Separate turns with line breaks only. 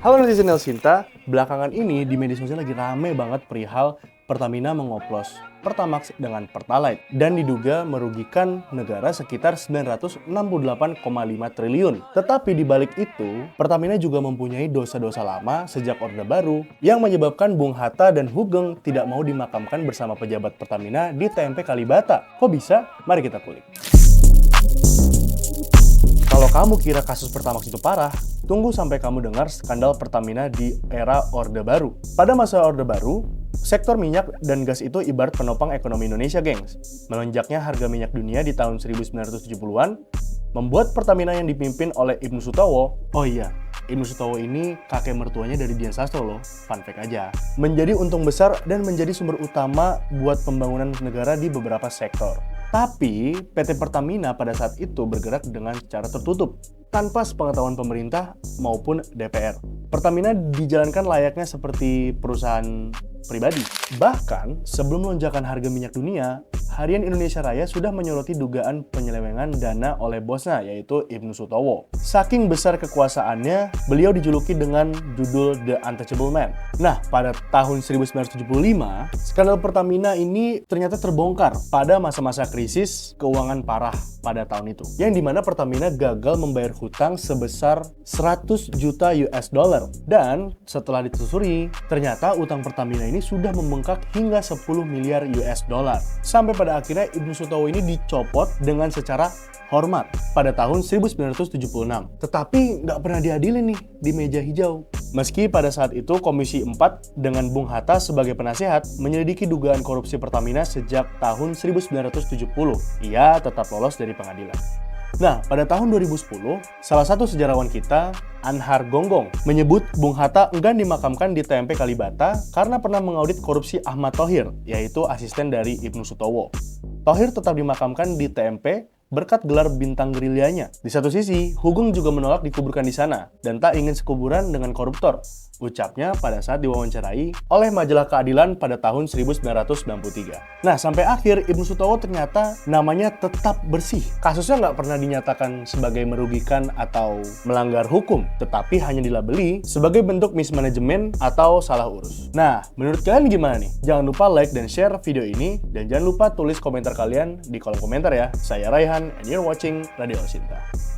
Halo netizen Elsinta, belakangan ini di media sosial lagi rame banget perihal Pertamina mengoplos Pertamax dengan Pertalite dan diduga merugikan negara sekitar 968,5 triliun. Tetapi di balik itu, Pertamina juga mempunyai dosa-dosa lama sejak Orde Baru yang menyebabkan Bung Hatta dan Hugeng tidak mau dimakamkan bersama pejabat Pertamina di TMP Kalibata. Kok bisa? Mari kita kulik. Kalau kamu kira kasus Pertamax itu parah, tunggu sampai kamu dengar skandal Pertamina di era Orde Baru. Pada masa Orde Baru, sektor minyak dan gas itu ibarat penopang ekonomi Indonesia, gengs. Melonjaknya harga minyak dunia di tahun 1970-an membuat Pertamina yang dipimpin oleh Ibnu Sutowo, oh iya, Ibnu Sutowo ini kakek mertuanya dari Dian Sastro loh, fun fact aja, menjadi untung besar dan menjadi sumber utama buat pembangunan negara di beberapa sektor. Tapi, PT Pertamina pada saat itu bergerak dengan cara tertutup, tanpa sepengetahuan pemerintah maupun DPR. Pertamina dijalankan layaknya seperti perusahaan pribadi. Bahkan, sebelum lonjakan harga minyak dunia, Harian Indonesia Raya sudah menyoroti dugaan penyelewengan dana oleh bosnya, yaitu Ibnu Sutowo. Saking besar kekuasaannya, beliau dijuluki dengan judul The Untouchable Man. Nah, pada tahun 1975, skandal Pertamina ini ternyata terbongkar pada masa-masa krisis keuangan parah pada tahun itu. Yang dimana Pertamina gagal membayar hutang sebesar 100 juta US dollar. Dan setelah ditelusuri, ternyata utang Pertamina ini sudah membengkak hingga 10 miliar US dollar. Sampai pada akhirnya Ibnu Sutowo ini dicopot dengan secara hormat pada tahun 1976. Tetapi nggak pernah diadili nih di meja hijau. Meski pada saat itu Komisi 4 dengan Bung Hatta sebagai penasehat menyelidiki dugaan korupsi Pertamina sejak tahun 1970, ia tetap lolos dari pengadilan. Nah, pada tahun 2010, salah satu sejarawan kita, Anhar Gonggong, menyebut Bung Hatta enggan dimakamkan di TMP Kalibata karena pernah mengaudit korupsi Ahmad Thohir, yaitu asisten dari Ibnu Sutowo. Thohir tetap dimakamkan di TMP berkat gelar bintang gerilyanya. Di satu sisi, Hugeng juga menolak dikuburkan di sana dan tak ingin sekuburan dengan koruptor, ucapnya pada saat diwawancarai oleh majalah Keadilan pada tahun 1993. Nah, sampai akhir Ibnu Sutowo ternyata namanya tetap bersih. Kasusnya nggak pernah dinyatakan sebagai merugikan atau melanggar hukum, tetapi hanya dilabeli sebagai bentuk mismanagement atau salah urus. Nah, menurut kalian gimana nih? Jangan lupa like dan share video ini, dan jangan lupa tulis komentar kalian di kolom komentar ya. Saya Raihan, and you're watching Radio Elsinta.